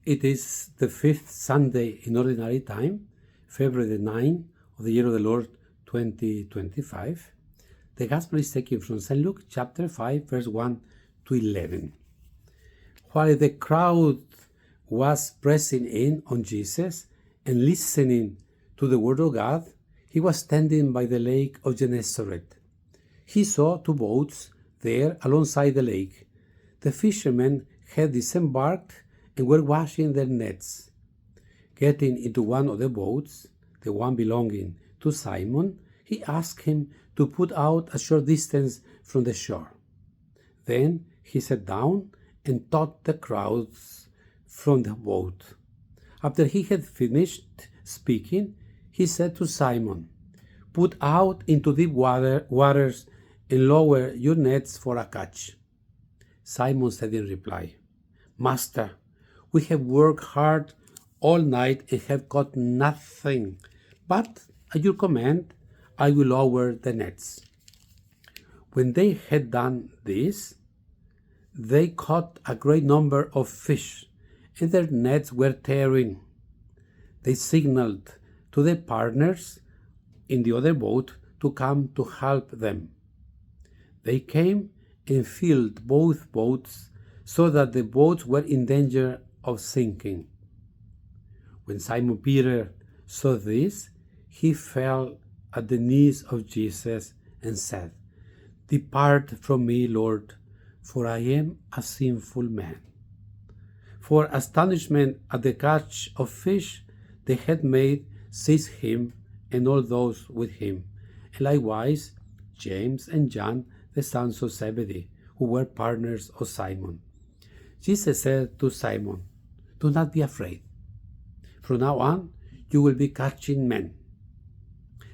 It is the fifth Sunday in Ordinary Time, February the 9th of the year of the Lord 2025. The Gospel is taken from St. Luke chapter 5, verse 1 to 11. While the crowd was pressing in on Jesus and listening to the word of God, he was standing by the lake of Gennesaret. He saw two boats there alongside the lake. The fishermen had disembarked and were washing their nets. Getting into one of the boats, the one belonging to Simon, he asked him to put out a short distance from the shore. Then he sat down and taught the crowds from the boat. After he had finished speaking, he said to Simon, "Put out into deep waters and lower your nets for a catch." Simon said in reply, "Master, we have worked hard all night and have caught nothing, but at your command I will lower the nets." When they had done this, they caught a great number of fish, and their nets were tearing. They signaled to their partners in the other boat to come to help them. They came and filled both boats so that the boats were in danger of sinking. When Simon Peter saw this, he fell at the knees of Jesus and said, "Depart from me, Lord, for I am a sinful man." For astonishment at the catch of fish they had made seized him and all those with him, and likewise James and John, the sons of Zebedee, who were partners of Simon. Jesus said to Simon, "Do not be afraid. From now on, you will be catching men."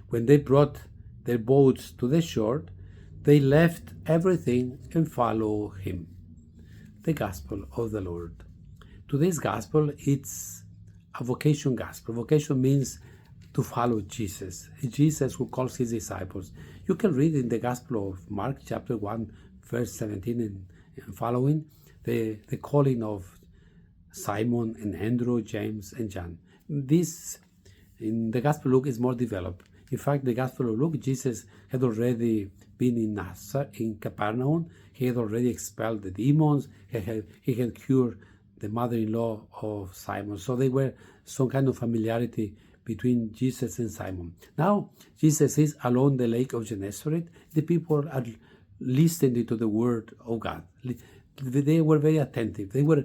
When they brought their boats to the shore, they left everything and followed him. The Gospel of the Lord. Today's Gospel, it's a vocation gospel. Vocation means to follow Jesus. It's Jesus who calls his disciples. You can read in the Gospel of Mark chapter 1, verse 17 and following, the calling of Simon and Andrew, James and John. This, in the Gospel of Luke, is more developed. In fact, the Gospel of Luke, Jesus had already been in Nazareth, in Capernaum. He had already expelled the demons. He had cured the mother-in-law of Simon. So they were some kind of familiarity between Jesus and Simon. Now, Jesus is along the lake of Gennesaret. The people are listening to the word of God. They were very attentive. They were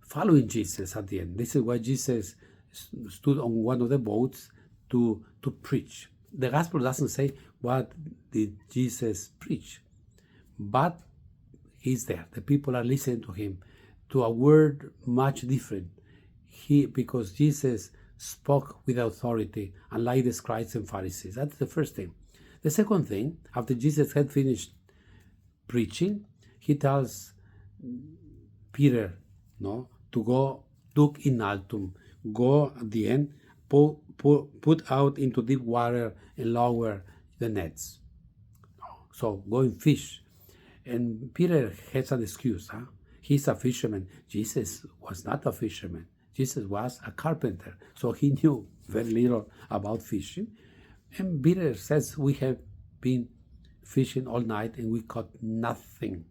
following Jesus at the end. This is why Jesus stood on one of the boats to preach. The gospel doesn't say what did Jesus preach, but he's there. The people are listening to him, to a word much different. Because Jesus spoke with authority, unlike the scribes and Pharisees. That's the first thing. The second thing, after Jesus had finished preaching, he tells Peter, to go duc in altum, go at the end, put out into deep water and lower the nets. So go and fish. And Peter has an excuse. He's a fisherman. Jesus was not a fisherman. Jesus was a carpenter, so he knew very little about fishing. And Peter says, "We have been fishing all night and we caught nothing."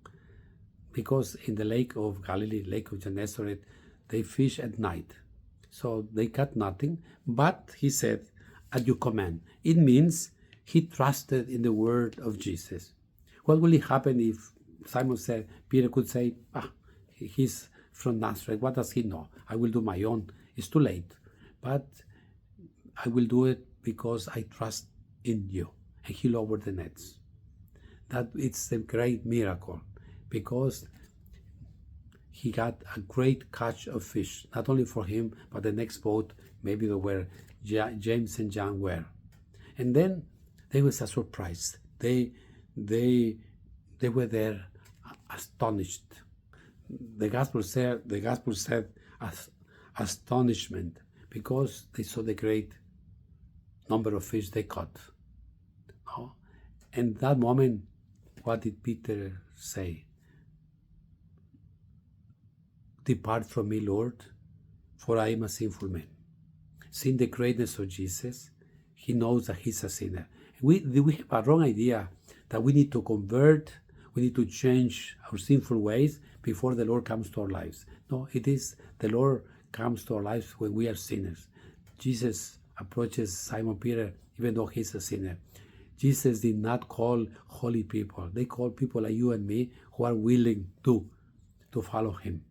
Because in the lake of Galilee, lake of Gennesaret, they fish at night. So they caught nothing, but he said, "At your command." It means he trusted in the word of Jesus. What will happen if Peter could say, he's from Nazareth, what does he know? I will do my own. It's too late. But I will do it because I trust in you. And he lowered the nets. That it's a great miracle, because he got a great catch of fish, not only for him, but the next boat, maybe where James and John were. And then there was a surprise. They were there astonished. The gospel said astonishment, because they saw the great number of fish they caught. And that moment, what did Peter say? "Depart from me, Lord, for I am a sinful man. Seeing the greatness of Jesus, he knows that he's a sinner. We have a wrong idea that we need to convert, we need to change our sinful ways before the Lord comes to our lives. No, it is the Lord comes to our lives when we are sinners. Jesus approaches Simon Peter even though he's a sinner. Jesus did not call holy people. They call people like you and me who are willing to follow him.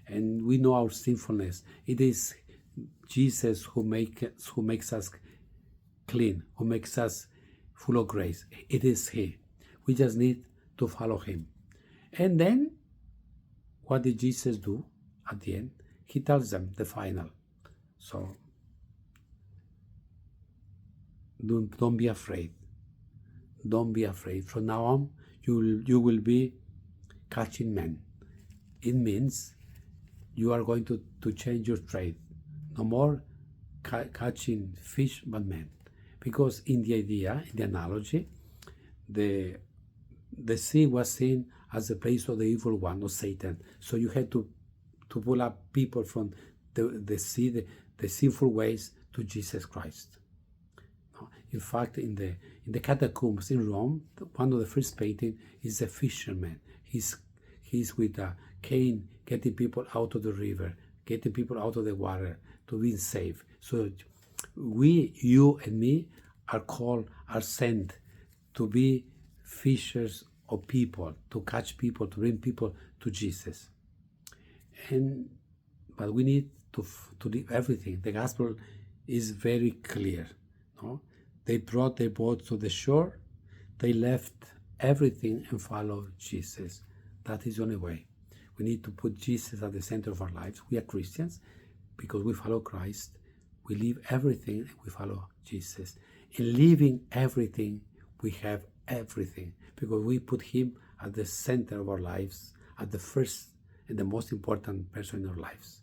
And we know our sinfulness. It is Jesus who makes us clean, who makes us full of grace. It is he. We just need to follow him. And then, what did Jesus do at the end? He tells them the final. So, don't be afraid. Don't be afraid. From now on, you will be catching men. It means you are going to change your trade. No more catching fish, but men. Because in the idea, in the analogy, the sea was seen as the place of the evil one, of Satan. So you had to pull up people from the sea, the sinful ways, to Jesus Christ. In fact, in the catacombs in Rome, one of the first paintings is a fisherman. He's with a cane getting people out of the river, getting people out of the water to be safe. So you and me are sent to be fishers of people, to catch people, to bring people to Jesus. But we need to do everything. The gospel is very clear. No? They brought their boats to the shore. They left everything and followed Jesus. That is the only way. We need to put Jesus at the center of our lives. We are Christians because we follow Christ. We leave everything and we follow Jesus. In leaving everything, we have everything because we put him at the center of our lives, at the first and the most important person in our lives.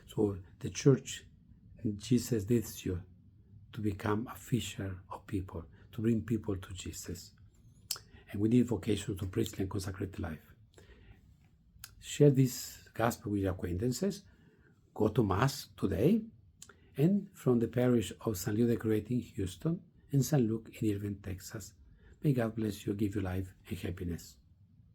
So the church, Jesus needs you to become a fisher of people, to bring people to Jesus. And we need vocation to priestly and consecrated life. Share this gospel with your acquaintances. Go to Mass today. And from the parish of St. Leo the Great in Houston and St. Luke in Irving, Texas. May God bless you, give you life and happiness.